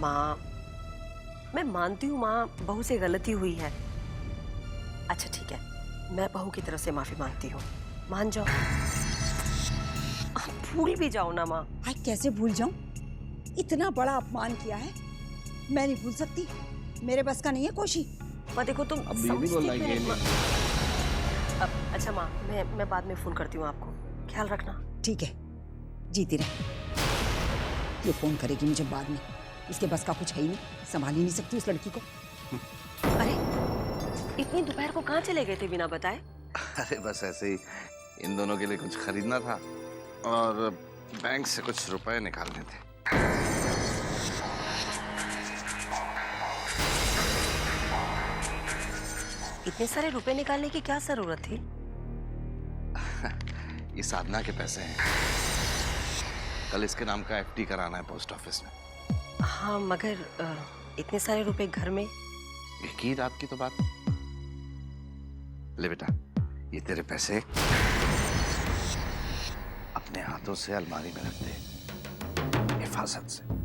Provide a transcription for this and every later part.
माँ, मैं मानती हूँ माँ, बहू से गलती हुई है। अच्छा ठीक है, मैं बहू की तरफ से माफी मांगती हूँ, मान जाओ। आप भूल भी जाओ ना माँ। आई कैसे भूल जाऊं? इतना बड़ा अपमान किया है, मैं नहीं भूल सकती। मेरे बस का नहीं है कोशी। माँ देखो तुम अब ये भी बोलना समझती है क्यों नहीं? अब अच्छा माँ, मैं बाद में फोन करती हूँ आपको, ख्याल रखना। ठीक है, जीती रहे। ये फोन करेगी मुझे बाद में, इसके बस का कुछ है ही नहीं, संभाल ही नहीं सकती उस लड़की को। अरे इतनी दोपहर को कहाँ चले गए थे बिना बताए? अरे बस ऐसे ही इन दोनों के लिए कुछ खरीदना था और बैंक से कुछ रुपए निकालने थे। इतने सारे रुपए निकालने की क्या जरूरत थी? ये साधना के पैसे हैं, कल इसके नाम का एफडी कराना है पोस्ट ऑफिस में। हाँ मगर इतने सारे रुपए घर में? एक ही रात की तो बात। ले बेटा, ये तेरे पैसे अपने हाथों से अलमारी में रख दे, हिफाजत से।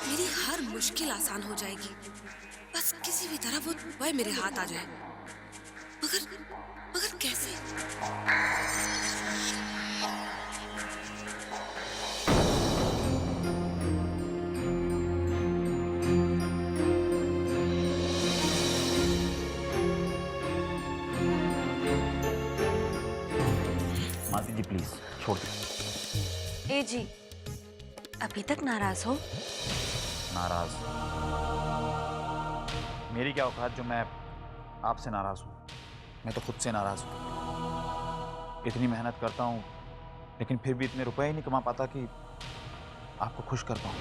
मेरी हर मुश्किल आसान हो जाएगी, बस किसी भी तरह वो रुपए मेरे हाथ आ जाए। मगर मगर कैसे? मासी जी प्लीज छोड़ दो। ए जी, अभी तक नाराज हो? नाराज? मेरी क्या औकात जो मैं आपसे नाराज हूँ? मैं तो खुद से नाराज हूँ। इतनी मेहनत करता हूँ लेकिन फिर भी इतने रुपए ही नहीं कमा पाता कि आपको खुश कर पाऊँ।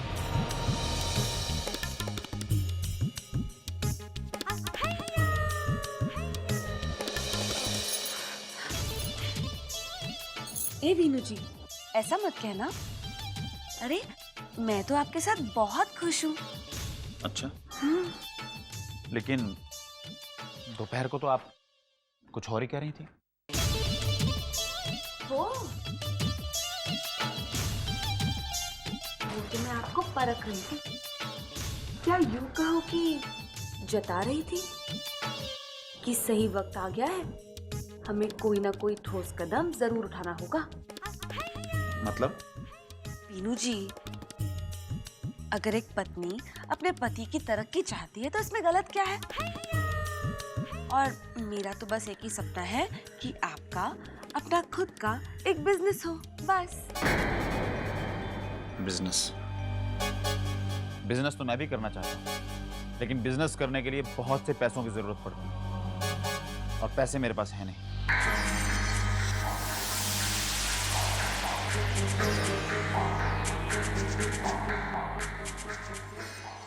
ए वीनू जी, ऐसा मत कहना। अरे मैं तो आपके साथ बहुत खुश हूँ। अच्छा, लेकिन दोपहर को तो आप कुछ और ही कह रही थी। वो तो मैं आपको परख रही थी। क्या यूं कहो कि जता रही थी कि सही वक्त आ गया है, हमें कोई ना कोई ठोस कदम जरूर उठाना होगा। मतलब? वीनू जी, अगर एक पत्नी अपने पति की तरक्की चाहती है तो इसमें गलत क्या है? और मेरा तो बस एक ही सपना है कि आपका अपना खुद का एक बिजनेस हो, बस। बिजनेस? बिजनेस तो मैं भी करना चाहता हूँ, लेकिन बिजनेस करने के लिए बहुत से पैसों की जरूरत पड़ती है और पैसे मेरे पास है नहीं।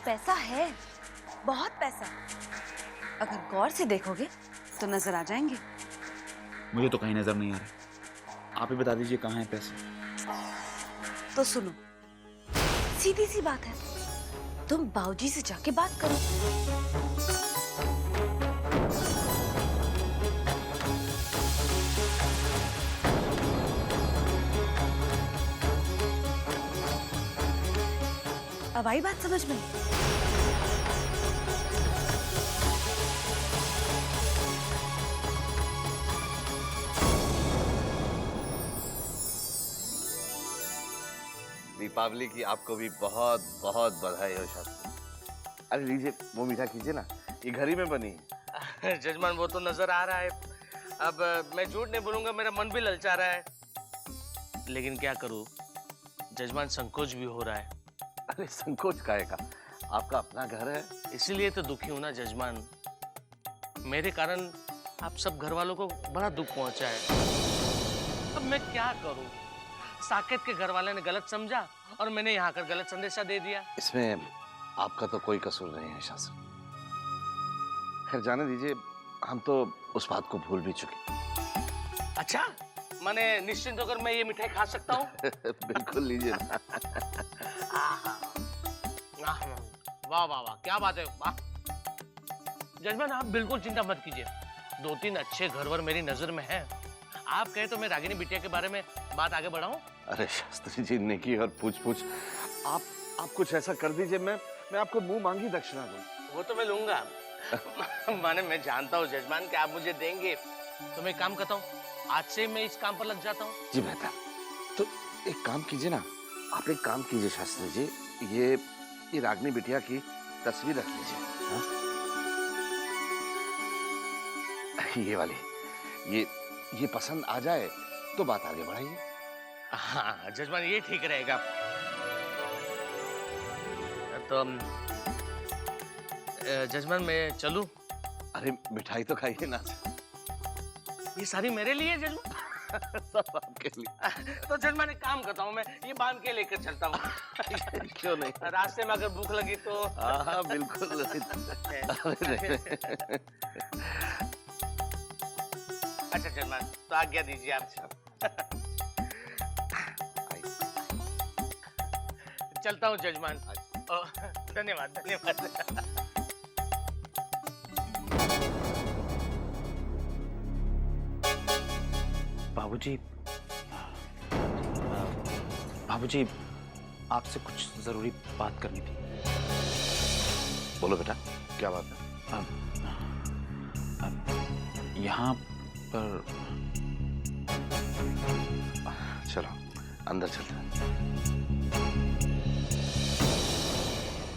पैसा है, बहुत पैसा। अगर गौर से देखोगे तो नजर आ जाएंगे। मुझे तो कहीं नजर नहीं आ रहा, आप ही बता दीजिए कहाँ है पैसे। तो सुनो, सीधी सी बात है, तुम बाबूजी से जाके बात करो। अब आई बात समझ में? दीपावली की आपको भी बहुत बहुत बधाई हो शास्त्री। अरे लीजिए, वो मीठा कीजिए ना, ये घर ही में बनी है। जजमान वो तो नजर आ रहा है, अब मैं झूठ नहीं बोलूंगा, मेरा मन भी ललचा रहा है, लेकिन क्या करूं, जजमान संकोच भी हो रहा है। अरे संकोच काहे का, आपका अपना घर है। इसीलिए तो दुखी हूं ना जजमान, मेरे कारण आप सब घर वालों को बड़ा दुख पहुंचा है। अब मैं क्या करूं, साकेत के घर वाले ने गलत समझा और मैंने यहाँ कर गलत संदेशा दे दिया। इसमें आपका तो कोई कसूर नहीं है शास्त्री। खैर जाने दीजिए, हम तो उस बात को भूल भी चुके। अच्छा, माने निश्चिंत होकर मैं ये मिठाई खा सकता हूँ? बिल्कुल लीजिए ना। वाह वाह वाह, क्या बात है, वाह। जजमान आप बिल्कुल चिंता मत कीजिए, 2-3 अच्छे घरवर मेरी नजर में हैं। आप कहे तो मैं रागिनी बिटिया के बारे में बात आगे बढ़ाऊं? अरे शास्त्री जी, नेकी और पूछ आप कुछ ऐसा कर दीजिए, मैं आपको मुंह मांगी दक्षिणा दूं। वो तो मैं लूंगा। माने मैं जानता हूँ जजमान कि आप मुझे देंगे, तो मैं एक काम करता हूँ, आज से मैं इस काम पर लग जाता हूँ। जी बेहतर। तो एक काम कीजिए ना, आप एक काम कीजिए शास्त्री जी, ये रागिनी बिटिया की तस्वीर रख लीजिए। हाँ? ये वाली, ये पसंद आ जाए तो बात आगे बढ़ाइए। हाँ जजमान, ये ठीक रहेगा। तो जजमान मैं चलूं? अरे मिठाई तो खाइए ना। ये सारी मेरे लिए जजमान? सब आपके लिए। तो जजमान एक काम करता हूँ, मैं ये बांध के लेकर चलता हूँ। क्यों नहीं? रास्ते में अगर भूख लगी तो। हाँ बिल्कुल। अच्छा जजमान, तो आज्ञा दीजिए आप। चलता हूँ जजमान। धन्यवाद धन्यवाद। बाबूजी, आपसे कुछ जरूरी बात करनी थी। बोलो बेटा, क्या बात है? यहाँ पर चलो अंदर चलते हैं।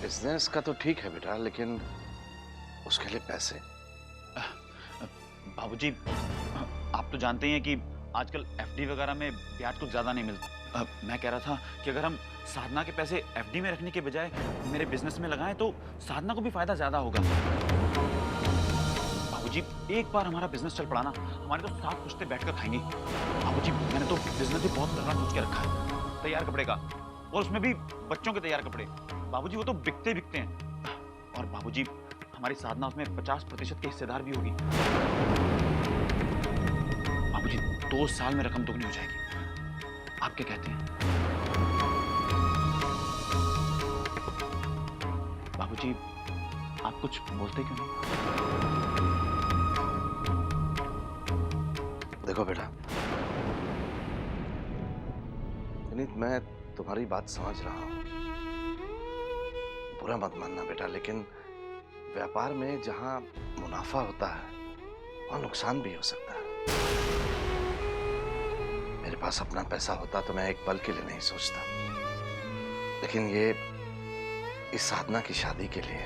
बिजनेस का तो ठीक है बेटा, लेकिन उसके लिए पैसे। बाबूजी, आप तो जानते ही हैं कि आजकल एफडी वगैरह में ब्याज कुछ ज्यादा नहीं मिलता। मैं कह रहा था कि अगर हम साधना के पैसे एफडी में रखने के बजाय मेरे बिजनेस में लगाएं तो साधना को भी फायदा ज्यादा होगा। बाबूजी, एक बार हमारा बिजनेस चल पड़ा ना, हमारे तो 7 पुश्ते बैठकर खाएंगे। बाबूजी, मैंने तो बिजनेस भी बहुत तगड़ा सोच के रखा है, तैयार कपड़े का, और उसमें भी बच्चों के तैयार कपड़े। बाबूजी, वो तो बिकते हैं। और बाबूजी, हमारी साधना उसमें 50% के हिस्सेदार भी होगी। बाबूजी, 2 साल में रकम दोगुनी हो जाएगी। आप क्या कहते हैं? बाबूजी, आप कुछ बोलते क्यों नहीं? देखो बेटा विनीत, मैं तुम्हारी बात समझ रहा हूं, बुरा मत मानना बेटा, लेकिन व्यापार में जहां मुनाफा होता है वहां नुकसान भी हो सकता है। मेरे पास अपना पैसा होता तो मैं एक पल के लिए नहीं सोचता, लेकिन ये इस साधना की शादी के लिए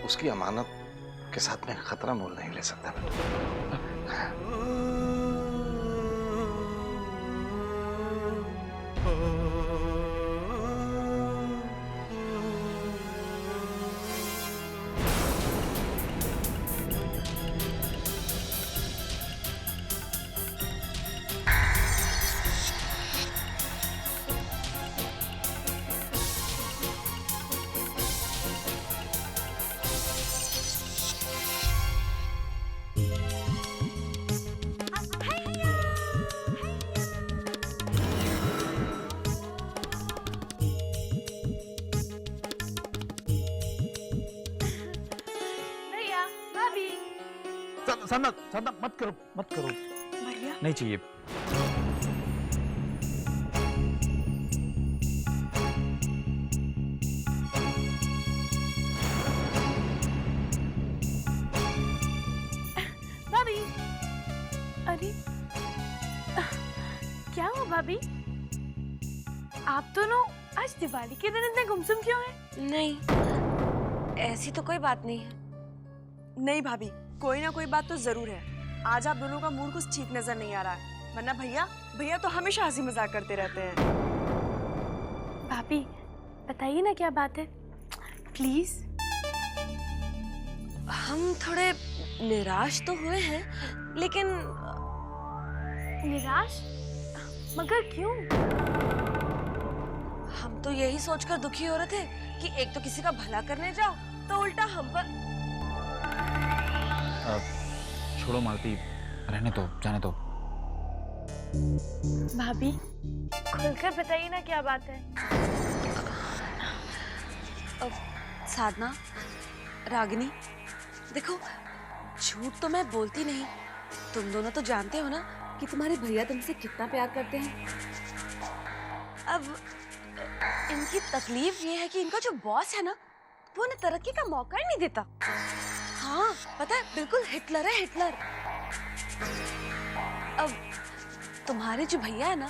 उसकी अमानत के साथ मैं खतरा मोल नहीं ले सकता बेटा। साधना मत करो। भैया, नहीं चाहिए। भाभी, अरे क्या हुआ भाभी? आप दोनों आज दिवाली के दिन इतने गुमसुम क्यों हैं? नहीं, ऐसी तो कोई बात नहीं है। नहीं भाभी, कोई ना कोई बात तो जरूर है। आज आप दोनों का मूड कुछ ठीक नजर नहीं आ रहा है, वरना भैया तो हमेशा हंसी मजाक करते रहते हैं। भाभी, बताइए ना क्या बात है, प्लीज। हम थोड़े निराश तो हुए हैं, लेकिन निराश? मगर क्यों? हम तो यही सोचकर दुखी हो रहे थे कि एक तो किसी का भला करने जाओ तो उल्टा हम पर। छोड़ो मालती, रहने दो, जाने दो। भाभी खुलकर बताइए ना क्या बात है। साधना, रागिनी, देखो झूठ तो मैं बोलती नहीं, तुम दोनों तो जानते हो ना कि तुम्हारे भैया तुमसे कितना प्यार करते हैं। अब इनकी तकलीफ ये है कि इनका जो बॉस है ना, वो उन्हें तरक्की का मौका ही नहीं देता। हाँ पता है, बिल्कुल हिटलर है, हिटलर। अब तुम्हारे जो भैया है ना,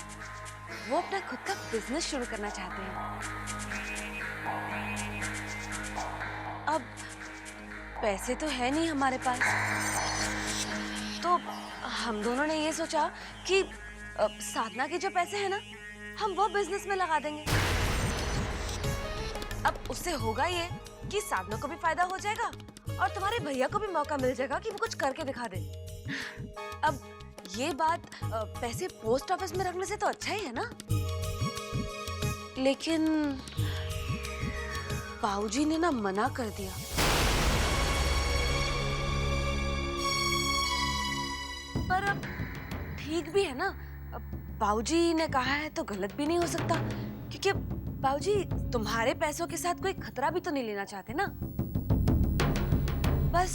वो अपना खुद का बिजनेस शुरू करना चाहते हैं। अब पैसे तो है नहीं हमारे पास, तो हम दोनों ने ये सोचा कि साधना के जो पैसे हैं ना, हम वो बिजनेस में लगा देंगे। अब उससे होगा ये कि साधना को भी फायदा हो जाएगा और तुम्हारे भैया को भी मौका मिल जाएगा कि वो कुछ करके दिखा दे। अब ये बात पैसे पोस्ट ऑफिस में रखने से तो अच्छा ही है ना। लेकिन बाबूजी ने ना मना कर दिया। पर अब ठीक भी है ना, बाबूजी ने कहा है तो गलत भी नहीं हो सकता, क्योंकि बाबूजी तुम्हारे पैसों के साथ कोई खतरा भी तो नहीं लेना चाहते ना। बस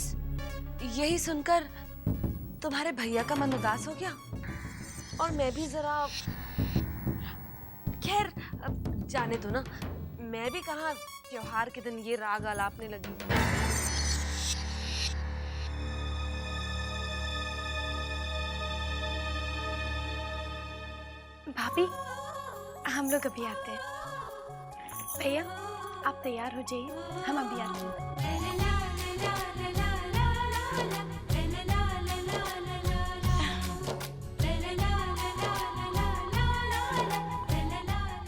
यही सुनकर तुम्हारे भैया का मन उदास हो गया और मैं भी जरा, खैर जाने दो ना, मैं भी कहाँ त्योहार के दिन ये राग आलापने लगी। भाभी हम लोग अभी आते हैं। भैया आप तैयार हो जाइए, हम अभी आते हैं।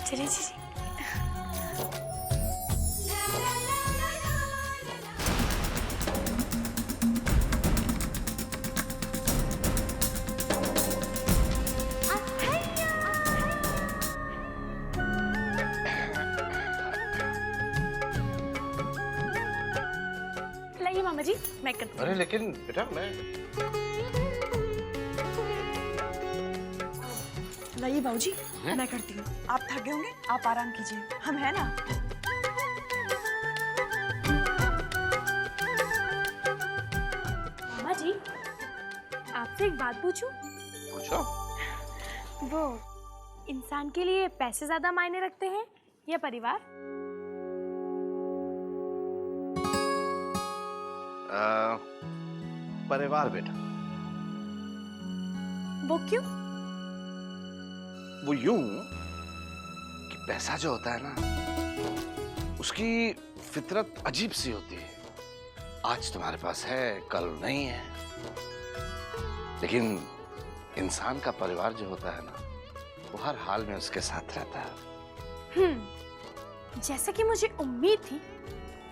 चलिए जी। लाइए मामा जी, मैं करती हूँ। अरे लेकिन बेटा मैं, लाइए बाबूजी, मैं करती हूँ। आप थक गए होंगे, आप आराम कीजिए, हम है ना। मामा जी आपसे एक बात पूछूं? पूछो। वो इंसान के लिए पैसे ज्यादा मायने रखते हैं या परिवार? परिवार बेटा। वो क्यों? वो यूं कि पैसा जो होता है ना, उसकी फितरत अजीब सी होती है। आज तुम्हारे पास है, कल नहीं है। लेकिन इंसान का परिवार जो होता है ना, वो हर हाल में उसके साथ रहता है। जैसा कि मुझे उम्मीद थी।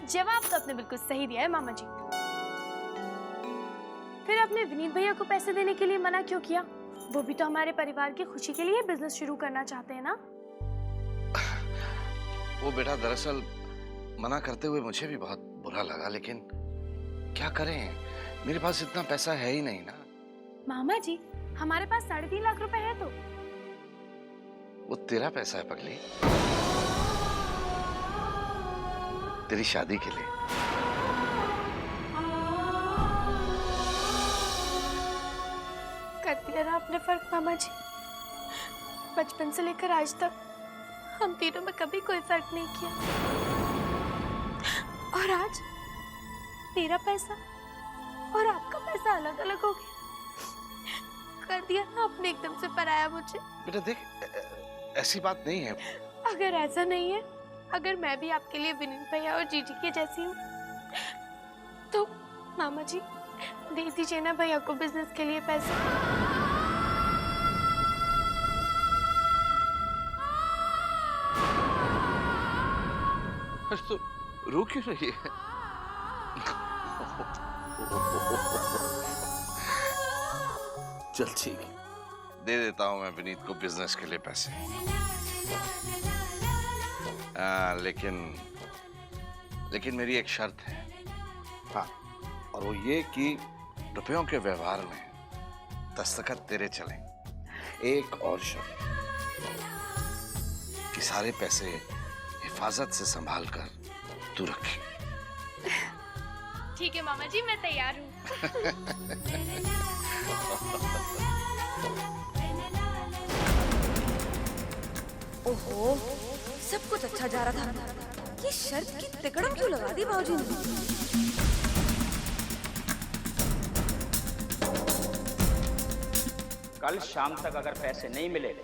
जवाब तो आपने बिल्कुल सही दिया है मामा जी। फिर आपने विनीत भैया को पैसे देने के लिए मना क्यों किया? वो भी तो हमारे परिवार की खुशी के लिए बिजनेस शुरू करना चाहते हैं ना। वो बेटा दरअसल मना करते हुए मुझे भी बहुत बुरा लगा, लेकिन क्या करें, मेरे पास इतना पैसा है ही नहीं ना। मामा जी हमारे पास 3.5 लाख रुपए है तो। वो तेरा पैसा है पगली, तेरी शादी के लिए। कर दिया ना आपने फर्क मामा जी। बचपन से लेकर आज तक हम तीनों में कभी कोई फर्क नहीं किया, और आज मेरा पैसा और आपका पैसा अलग अलग हो गया। कर दिया ना आपने एकदम से पराया मुझे। बेटा देख, ऐसी बात नहीं है। अगर ऐसा नहीं है, अगर मैं भी आपके लिए विनीत भैया और जीजी के जैसी हूँ, तो मामा जी दे दीजिए ना भैया को बिजनेस के लिए पैसे। तो रो क्यों रही है? चल ठीक है, दे देता हूं मैं विनीत को बिजनेस के लिए पैसे। लेकिन मेरी एक शर्त है। हाँ, और वो ये कि रुपयों के व्यवहार में दस्तखत तेरे चलें। एक और शर्त कि सारे पैसे हिफाजत से संभाल कर तू रखे। ठीक है मामा जी, मैं तैयार हूँ। ओहो, सब कुछ अच्छा जा रहा था। ये शर्त की तिकड़म क्यों लगा दी बाबूजी ने? कल शाम तक अगर पैसे नहीं मिले,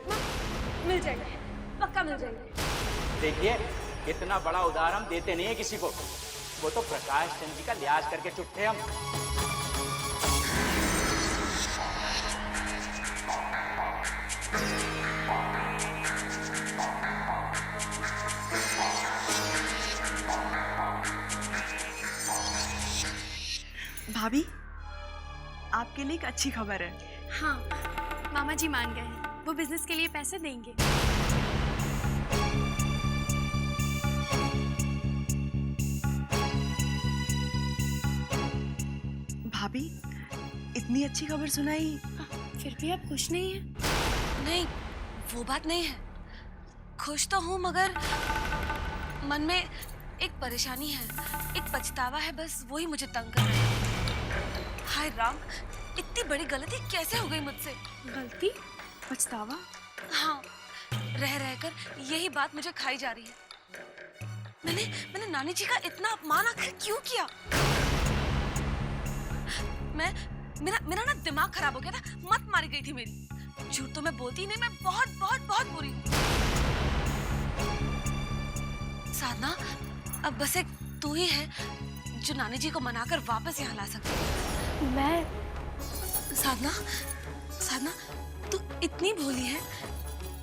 मिल जाएंगे, पक्का मिल जाएंगे। देखिए इतना बड़ा उधार हम देते नहीं है किसी को। वो तो प्रकाश चंद जी का लिहाज करके चुप थे हम। भाभी, आपके लिए एक अच्छी खबर है। हाँ, मामा जी मान गए हैं, वो बिजनेस के लिए पैसे देंगे। भाभी, इतनी अच्छी खबर सुनाई, फिर भी आप खुश नहीं हैं? नहीं, वो बात नहीं है। खुश तो हूँ मगर मन में एक परेशानी है, एक पछतावा है, बस वही मुझे तंग कर रहा है। हाय राम, इतनी बड़ी गलती कैसे हो गई मुझसे? गलती? पछतावा? हाँ, रह रहकर यही बात मुझे खाई जा रही है। मैंने नानी जी का इतना अपमान आखिर क्यों किया? मेरा ना दिमाग खराब हो गया था, मत मारी गई थी मेरी। झूठ तो मैं बोलती नहीं, मैं बहुत बहुत बहुत बुरी हूँ। साधना, अब बस एक तू ही है जो नानी जी को मनाकर वापस यहाँ ला सकती है। मैं? साधना, तू इतनी भोली है,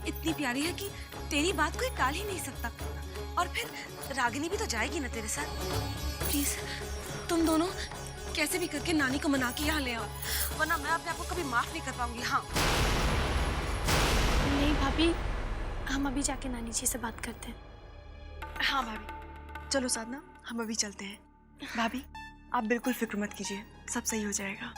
इतनी प्यारी है कि तेरी बात कोई टाल ही नहीं सकता। और फिर रागिनी भी तो जाएगी ना तेरे साथ। प्लीज तुम दोनों कैसे भी करके नानी को मना के यहाँ ले आओ, वरना मैं अपने आप को कभी माफ नहीं कर पाऊंगी। हाँ नहीं भाभी, हम अभी जाके नानी जी से बात करते हैं। हाँ भाभी, चलो साधना, हम अभी चलते हैं। भाभी, आप बिल्कुल फिक्र मत कीजिए, सब सही हो जाएगा।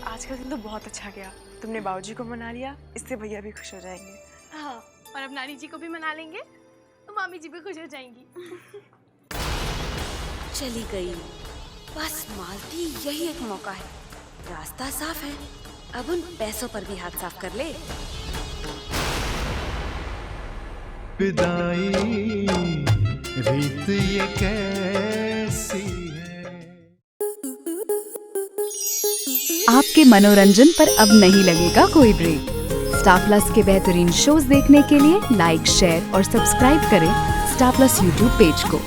आज का दिन तो बहुत अच्छा गया। तुमने बाबूजी को मना लिया, इससे भैया भी खुश हो जाएंगे। हाँ, और अब नानी जी को भी मना लेंगे तो मामी जी भी खुश हो जाएंगी। चली गई, बस मालती यही एक मौका है। रास्ता साफ है, अब उन पैसों पर भी हाथ साफ कर ले। विदाई रीत ये कैसी है। आपके मनोरंजन पर अब नहीं लगेगा कोई ब्रेक। स्टार प्लस के बेहतरीन शोज देखने के लिए लाइक, शेयर और सब्सक्राइब करें स्टार प्लस यूट्यूब पेज को।